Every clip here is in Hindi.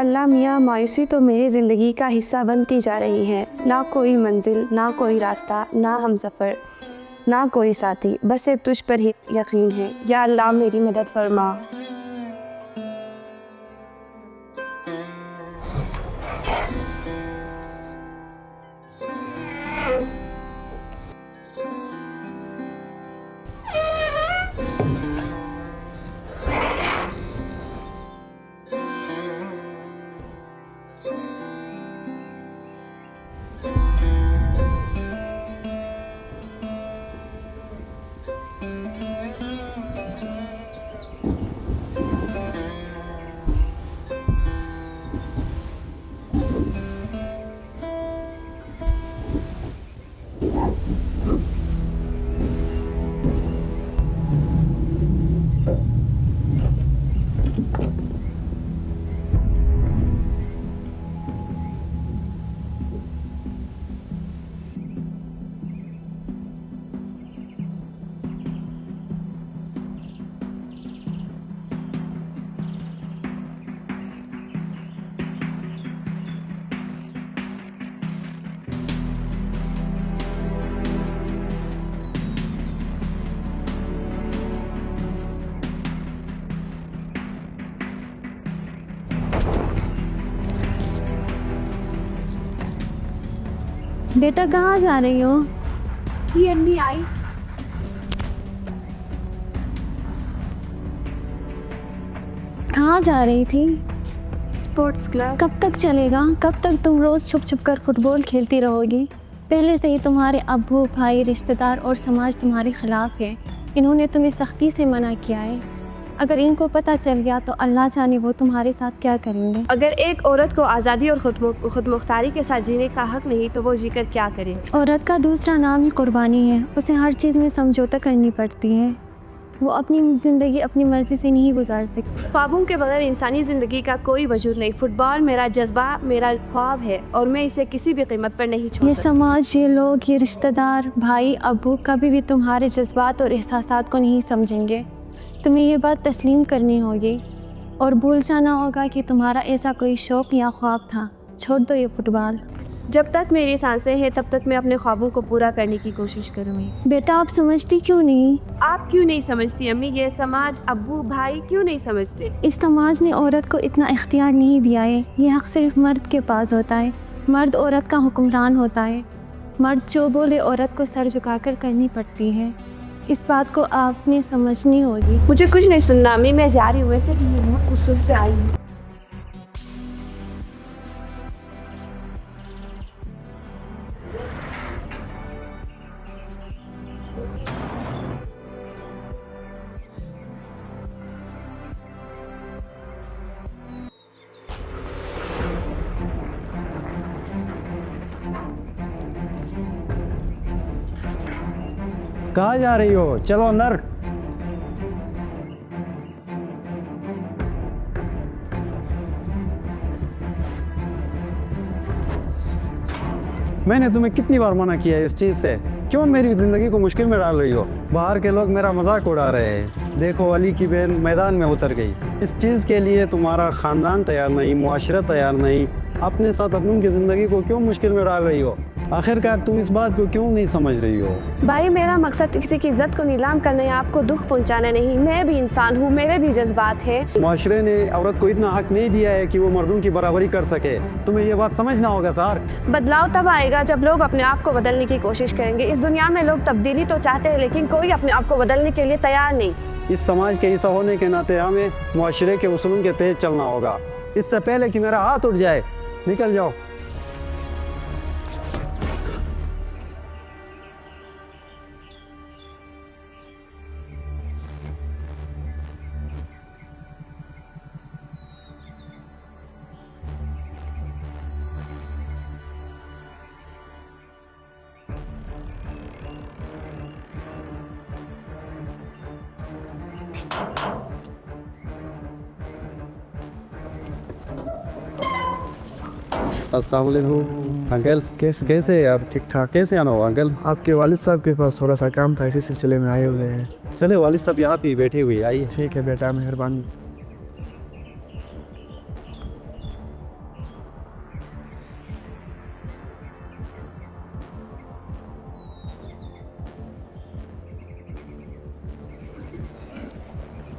अल्लाह मियाँ, मायूसी तो मेरी ज़िंदगी का हिस्सा बनती जा रही है। ना कोई मंजिल, ना कोई रास्ता, ना हमसफ़र, ना कोई साथी, बस सिर्फ तुझ पर ही यकीन है। या अल्लाह मेरी मदद फरमा। बेटा कहाँ जा रही हो? कि अम्मी आई। कहाँ जा रही थी? Sports club. कब तक चलेगा? कब तक तुम रोज़ छुप छुप कर फुटबॉल खेलती रहोगी? पहले से ही तुम्हारे अब्बू, भाई, रिश्तेदार और समाज तुम्हारे ख़िलाफ़ है। इन्होंने तुम्हें सख्ती से मना किया है। अगर इनको पता चल गया तो अल्लाह जाने वो तुम्हारे साथ क्या करेंगे। अगर एक औरत को आज़ादी और खुद मुख्तारी के साथ जीने का हक नहीं तो वो जीकर क्या करे? औरत का दूसरा नाम ही कुर्बानी है। उसे हर चीज़ में समझौता करनी पड़ती है। वो अपनी ज़िंदगी अपनी मर्ज़ी से नहीं गुजार सकती। ख्वाबों के बगैर इंसानी ज़िंदगी का कोई वजूद नहीं। फुटबॉल मेरा जज्बा, मेरा ख्वाब है और मैं इसे किसी भी कीमत पर नहीं छोड़ ये सकती। समाज, ये लोग, ये रिश्तेदार, भाई, अब्बू कभी भी तुम्हारे जज्बात और एहसासात को नहीं समझेंगे। तुम्हें ये बात तस्लीम करनी होगी और भूल जाना होगा कि तुम्हारा ऐसा कोई शौक़ या ख्वाब था। छोड़ दो ये फुटबॉल। जब तक मेरी सांसें हैं तब तक मैं अपने ख्वाबों को पूरा करने की कोशिश करूँगी। बेटा आप समझती क्यों नहीं? आप क्यों नहीं समझती अम्मी? ये समाज, अब्बू, भाई क्यों नहीं समझते? इस समाज ने औरत को इतना इख्तियार नहीं दिया है। ये हक़ सिर्फ मर्द के पास होता है। मर्द औरत का हुक्मरान होता है। मर्द जो बोले औरत को सर झुकाकर करनी पड़ती है। इस बात को आपने समझनी होगी। मुझे कुछ नहीं सुनना अम्मी, मैं जा रही हूँ। वैसे भी मैं बहुत कुछ सुन के आई हूँ। कहाँ जा रही हो? चलो अंदर। मैंने तुम्हें कितनी बार मना किया है इस चीज़ से? क्यों मेरी ज़िंदगी को मुश्किल में डाल रही हो? बाहर के लोग मेरा मजाक उड़ा रहे हैं। देखो अली की बहन मैदान में उतर गई। इस चीज़ के लिए तुम्हारा ख़ानदान तैयार नहीं, मुआशरा तैयार नहीं। अपने साथ अपनों की ज़िंदगी को क्यों मुश्किल में डाल रही हो? आखिरकार तुम इस बात को क्यों नहीं समझ रही हो? भाई मेरा मकसद किसी की इज्जत को नीलाम करना या आपको दुख पहुंचाना नहीं। मैं भी इंसान हूँ, मेरे भी जज्बात हैं। माशरे ने औरत को इतना हक नहीं दिया है कि वो मर्दों की बराबरी कर सके। तुम्हें ये बात समझना होगा सर। बदलाव तब आएगा जब लोग अपने आप को बदलने की कोशिश करेंगे। इस दुनिया में लोग तब्दीली तो चाहते हैं लेकिन कोई अपने आप को बदलने के लिए तैयार नहीं। इस समाज के हिस्सा होने के नाते हमें मुआशरे के उसूलों के तहत चलना होगा। इससे पहले कि मेरा हाथ उठ जाए, निकल जाओ। अस्सलाम वालेकुम अंकल, कैसे हैं आप? ठीक ठाक। कैसे आना हो अंकल? आपके वालिद साहब के पास थोड़ा सा काम था, इसी सिलसिले में आए हुए हैं। चले वालिद साहब यहाँ पे बैठे हुए, आइए। ठीक है बेटा, मेहरबानी।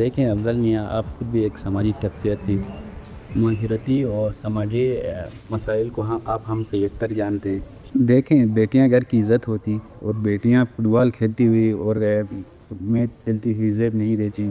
देखें अफजल मियाँ, आप खुद भी एक समाजी शख्सियत थी। माशरती और समाजी मसाइल को आप हमसे बेहतर जानते हैं। देखें, बेटियां घर की इज़्ज़त होती और बेटियां फुटबॉल खेलती हुई और मैच खेलती हुई इज़्ज़त नहीं देती,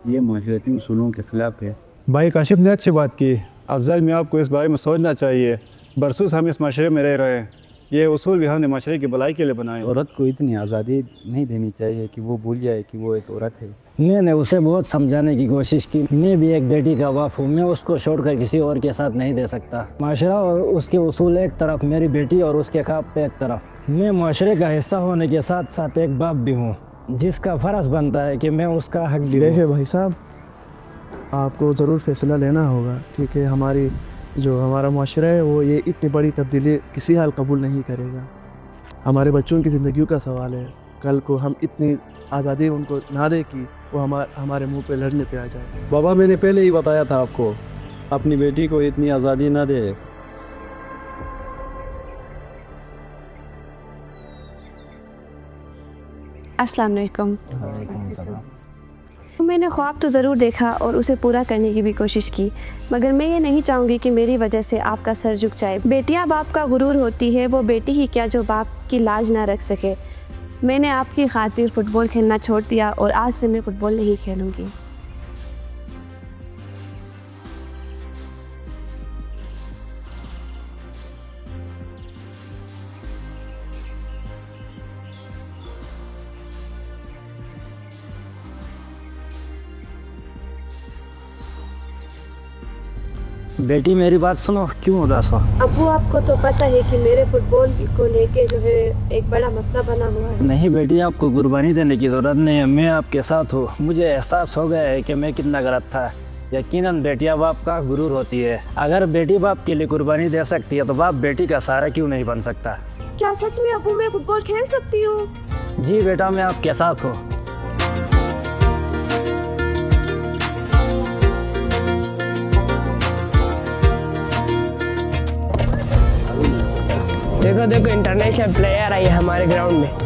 ये माशरती उसूलों के ख़िलाफ़ है। भाई काशिफ ने अच्छी बात की। अफजल में आपको इस बारे में सोचना चाहिए। बरसूस हम इस माशरे में रह रहे हैं, ये उसूल भी हमने माशरे की भलाई के लिए बनाए। औरत को इतनी आज़ादी नहीं देनी चाहिए कि वो भूल जाए कि वो एक औरत है। मैंने उसे बहुत समझाने की कोशिश की। मैं भी एक बेटी का बाप हूँ, मैं उसको छोड़कर किसी और के साथ नहीं दे सकता। माशरा और उसके उसूल एक तरफ, मेरी बेटी और उसके ख्वाब एक तरफ। मैं माशरे का हिस्सा होने के साथ साथ एक बाप भी हूँ, जिसका फ़र्ज़ बनता है कि मैं उसका हक भी देखिए भाई साहब, आपको ज़रूर फैसला लेना होगा, ठीक है। हमारा माशरा है वो ये इतनी बड़ी तब्दीली किसी हाल कबूल नहीं करेगा। हमारे बच्चों की ज़िंदगी का सवाल है। कल को हम इतनी आज़ादी उनको ना दें कि वो हमारे मुंह पे लड़ने पे आ जाए। बाबा मैंने पहले ही बताया था आपको, अपनी बेटी को इतनी आज़ादी ना दे। अस्सलाम वालेकुम। मैंने ख्वाब तो ज़रूर देखा और उसे पूरा करने की भी कोशिश की, मगर मैं ये नहीं चाहूँगी कि मेरी वजह से आपका सर झुक जाए। बेटियाँ बाप का गुरूर होती है, वो बेटी ही क्या जो बाप की लाज ना रख सके। मैंने आपकी खातिर फ़ुटबॉल खेलना छोड़ दिया और आज से मैं फ़ुटबॉल नहीं खेलूँगी। बेटी मेरी बात सुनो, क्यों उदास हो? अबू, आपको तो पता है कि मेरे फ़ुटबॉल को लेके जो है एक बड़ा मसला बना हुआ है। नहीं बेटी, आपको कुर्बानी देने की ज़रूरत नहीं है, मैं आपके साथ हूँ। मुझे एहसास हो गया है कि मैं कितना गलत था। यकीनन बेटियाँ बाप का गुरूर होती है। अगर बेटी बाप के लिए कुर्बानी दे सकती है तो बाप बेटी का सहारा क्यों नहीं बन सकता? क्या सच में अबू मैं फ़ुटबॉल खेल सकती हूँ? जी बेटा, मैं आपके साथ हूँ। देखो देखो, इंटरनेशनल प्लेयर आई है हमारे ग्राउंड में।